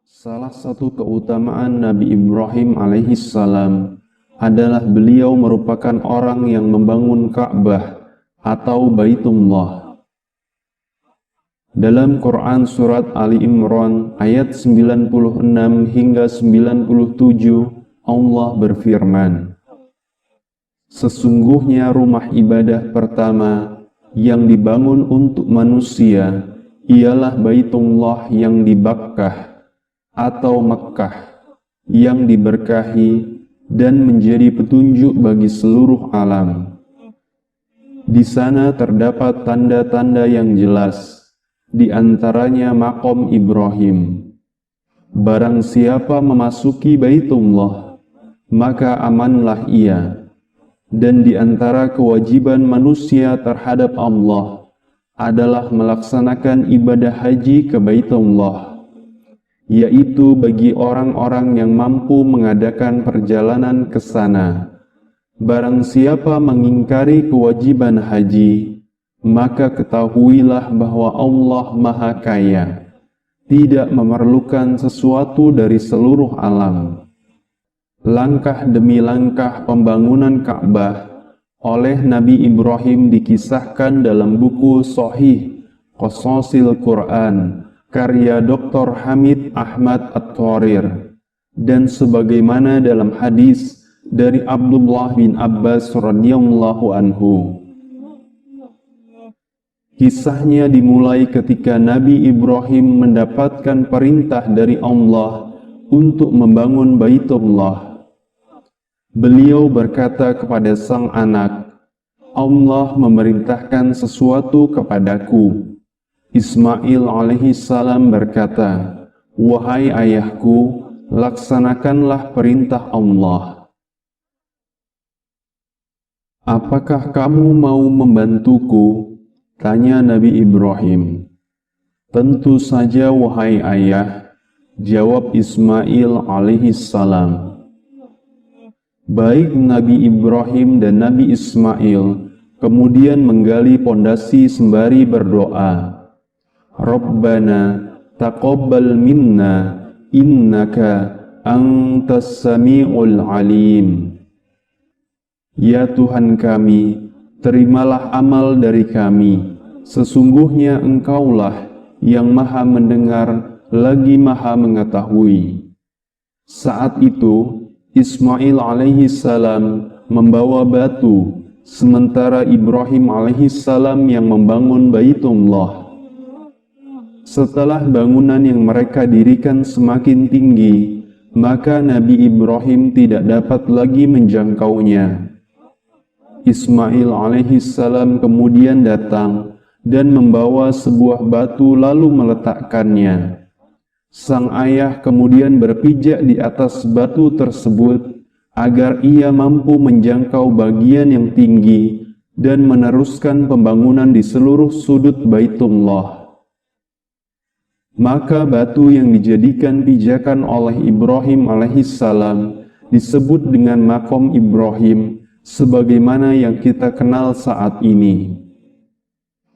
Salah satu keutamaan Nabi Ibrahim alaihissalam adalah beliau merupakan orang yang membangun Ka'bah atau Baitullah. Dalam Quran Surat Ali Imran ayat 96 hingga 97, Allah berfirman, "Sesungguhnya rumah ibadah pertama yang dibangun untuk manusia ialah Baitullah yang di Bakkah atau Mekkah, yang diberkahi dan menjadi petunjuk bagi seluruh alam. Di sana terdapat tanda-tanda yang jelas, di antaranya makom Ibrahim. Barang siapa memasuki Baitullah, maka amanlah ia. Dan di antara kewajiban manusia terhadap Allah adalah melaksanakan ibadah haji ke Baitullah, yaitu bagi orang-orang yang mampu mengadakan perjalanan ke sana. Barang siapa mengingkari kewajiban haji, maka ketahuilah bahwa Allah Maha Kaya, tidak memerlukan sesuatu dari seluruh alam." Langkah demi langkah pembangunan Ka'bah oleh Nabi Ibrahim dikisahkan dalam buku Sahih Qasasil Quran karya Dr. Hamid Ahmad At-Thorir, dan sebagaimana dalam hadis dari Abdullah bin Abbas radhiyallahu anhu. Kisahnya dimulai ketika Nabi Ibrahim mendapatkan perintah dari Allah untuk membangun Baitullah. Beliau berkata kepada sang anak, "Allah memerintahkan sesuatu kepadaku." Ismail alaihissalam berkata, "Wahai ayahku, laksanakanlah perintah Allah." "Apakah kamu mau membantuku?" tanya Nabi Ibrahim. "Tentu saja wahai ayah," jawab Ismail alaihissalam. Baik Nabi Ibrahim dan Nabi Ismail kemudian menggali pondasi sembari berdoa, "Rabbana taqabbal minna innaka antas sami'ul alim." Ya Tuhan kami, terimalah amal dari kami, sesungguhnya Engkaulah yang Maha mendengar lagi Maha mengetahui. Saat itu Ismail alaihissalam membawa batu, sementara Ibrahim alaihissalam yang membangun Baitullah. Setelah bangunan yang mereka dirikan semakin tinggi, maka Nabi Ibrahim tidak dapat lagi menjangkaunya. Ismail alaihissalam kemudian datang dan membawa sebuah batu lalu meletakkannya. Sang ayah kemudian berpijak di atas batu tersebut agar ia mampu menjangkau bagian yang tinggi dan meneruskan pembangunan di seluruh sudut Baitullah. Maka batu yang dijadikan pijakan oleh Ibrahim alaihissalam disebut dengan makom Ibrahim sebagaimana yang kita kenal saat ini.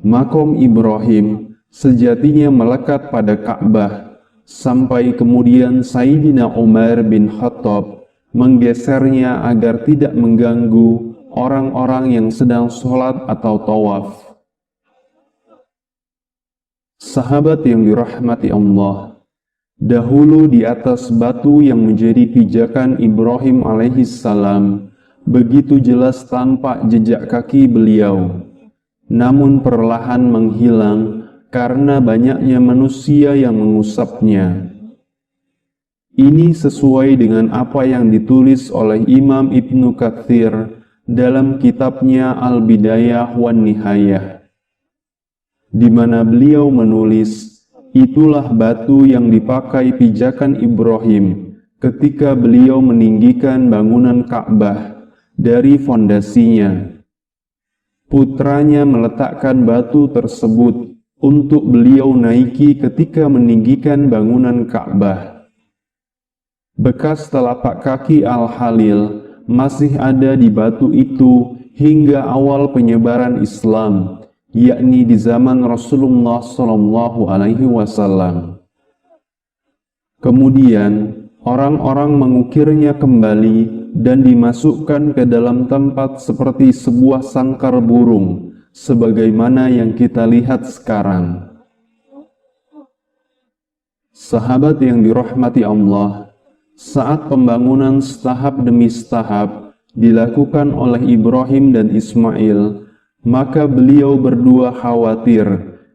Makom Ibrahim sejatinya melekat pada Ka'bah, sampai kemudian Sayyidina Umar bin Khattab menggesernya agar tidak mengganggu orang-orang yang sedang sholat atau tawaf. Sahabat yang dirahmati Allah, dahulu di atas batu yang menjadi pijakan Ibrahim alaihissalam begitu jelas tampak jejak kaki beliau, namun perlahan menghilang karena banyaknya manusia yang mengusapnya. Ini sesuai dengan apa yang ditulis oleh Imam Ibnu Katsir dalam kitabnya Al-Bidayah wan Nihayah, di mana beliau menulis, "Itulah batu yang dipakai pijakan Ibrahim ketika beliau meninggikan bangunan Ka'bah dari fondasinya. Putranya meletakkan batu tersebut untuk beliau naiki ketika meninggikan bangunan Ka'bah. Bekas telapak kaki Al-Halil masih ada di batu itu hingga awal penyebaran Islam, yakni di zaman Rasulullah Shallallahu Alaihi Wasallam. Kemudian orang-orang mengukirnya kembali dan dimasukkan ke dalam tempat seperti sebuah sangkar burung, sebagaimana yang kita lihat sekarang. Sahabat yang dirahmati Allah, saat pembangunan setahap demi setahap dilakukan oleh Ibrahim dan Ismail, maka beliau berdua khawatir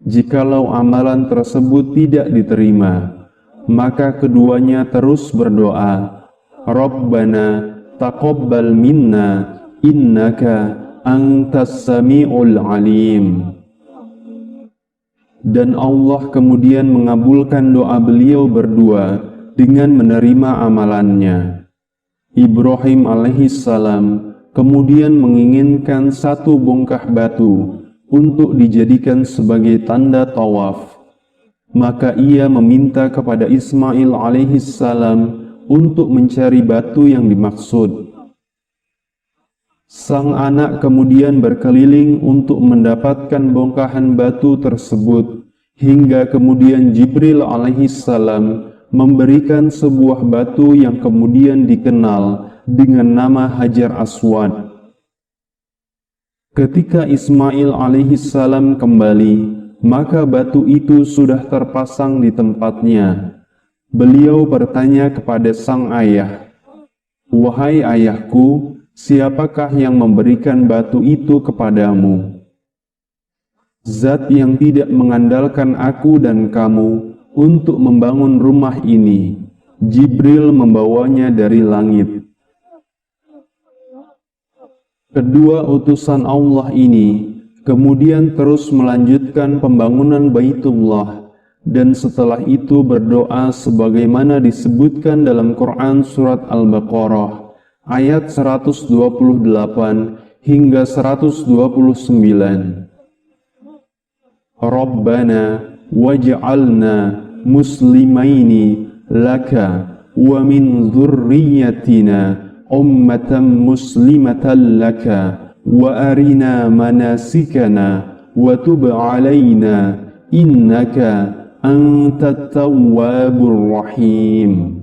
jikalau amalan tersebut tidak diterima. Maka keduanya terus berdoa, Rabbana taqabbal minna innaka antas sami'ul alim. Dan Allah kemudian mengabulkan doa beliau berdua dengan menerima amalannya. Ibrahim alaihissalam kemudian menginginkan satu bongkah batu untuk dijadikan sebagai tanda tawaf. Maka ia meminta kepada Ismail alaihissalam untuk mencari batu yang dimaksud. Sang anak kemudian berkeliling untuk mendapatkan bongkahan batu tersebut, hingga kemudian Jibril alaihissalam memberikan sebuah batu yang kemudian dikenal dengan nama Hajar Aswad. Ketika Ismail alaihissalam kembali, maka batu itu sudah terpasang di tempatnya. Beliau bertanya kepada sang ayah, "Wahai ayahku, siapakah yang memberikan batu itu kepadamu?" "Zat yang tidak mengandalkan aku dan kamu untuk membangun rumah ini. Jibril membawanya dari langit." Kedua utusan Allah ini kemudian terus melanjutkan pembangunan Baitullah, dan setelah itu berdoa sebagaimana disebutkan dalam Quran Surat Al-Baqarah ayat 128 hingga 129. Rabbana waj'alna muslimaini laka wa min dzurriyyatina ummatan muslimatan laka wa arina manasikana wa tub alaina innaka antat tawwabur rahim.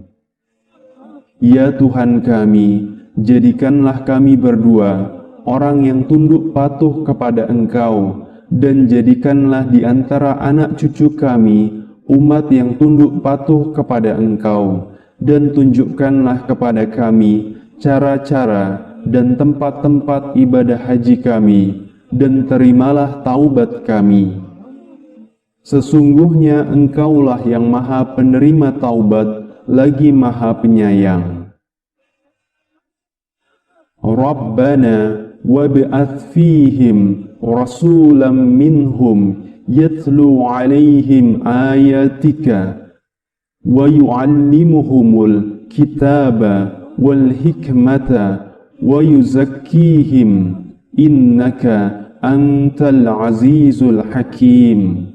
Ya Tuhan kami, jadikanlah kami berdua orang yang tunduk patuh kepada Engkau, dan jadikanlah di antara anak cucu kami umat yang tunduk patuh kepada Engkau, dan tunjukkanlah kepada kami cara-cara dan tempat-tempat ibadah haji kami, dan terimalah taubat kami. Sesungguhnya Engkaulah yang maha penerima taubat, lagi maha penyayang. Rabbana wab'ath fihim rasulam minhum yatlu alaihim ayatika wa yu'allimuhumul kitaba wal hikmata wa yuzakkihim innaka antal azizul hakim.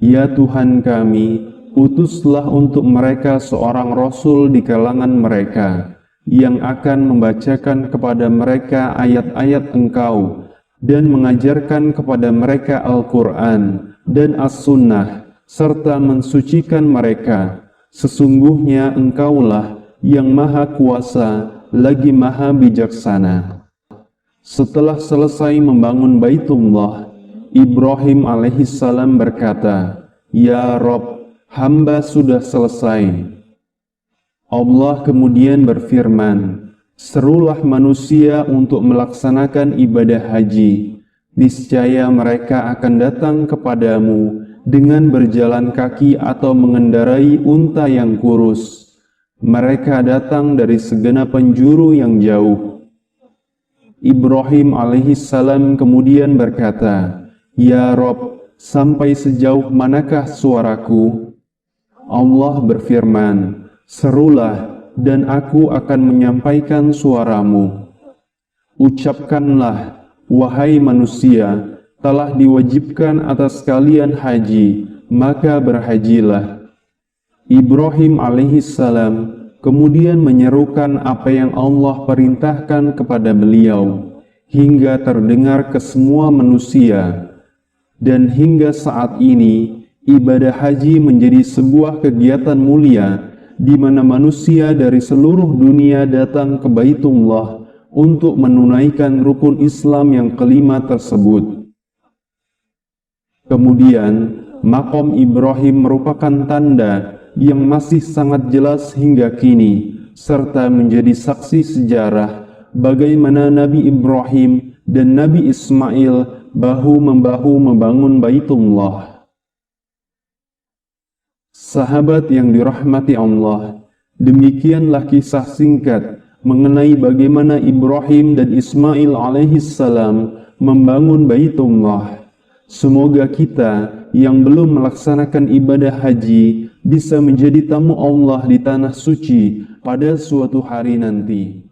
Ya Tuhan kami, utuslah untuk mereka seorang rasul di kalangan mereka yang akan membacakan kepada mereka ayat-ayat Engkau dan mengajarkan kepada mereka Al-Quran dan As-Sunnah, serta mensucikan mereka. Sesungguhnya Engkaulah yang maha kuasa, lagi maha bijaksana. Setelah selesai membangun Baitullah, Ibrahim alaihissalam berkata, "Ya Rob, hamba sudah selesai." Allah kemudian berfirman, "Serulah manusia untuk melaksanakan ibadah haji. Niscaya mereka akan datang kepadamu dengan berjalan kaki atau mengendarai unta yang kurus. Mereka datang dari segenap penjuru yang jauh." Ibrahim alaihissalam kemudian berkata, "Ya Rob, sampai sejauh manakah suaraku?" Allah berfirman, "Serulah dan aku akan menyampaikan suaramu. Ucapkanlah, wahai manusia, telah diwajibkan atas kalian haji, maka berhajilah." Ibrahim alaihissalam kemudian menyerukan apa yang Allah perintahkan kepada beliau, hingga terdengar ke semua manusia. Dan hingga saat ini, ibadah haji menjadi sebuah kegiatan mulia di mana manusia dari seluruh dunia datang ke Baitullah untuk menunaikan rukun Islam yang kelima tersebut. Kemudian, Maqam Ibrahim merupakan tanda yang masih sangat jelas hingga kini, serta menjadi saksi sejarah bagaimana Nabi Ibrahim dan Nabi Ismail bahu-membahu membangun Baitullah. Sahabat yang dirahmati Allah, demikianlah kisah singkat mengenai bagaimana Ibrahim dan Ismail alaihissalam membangun Baitullah. Semoga kita yang belum melaksanakan ibadah haji bisa menjadi tamu Allah di tanah suci pada suatu hari nanti.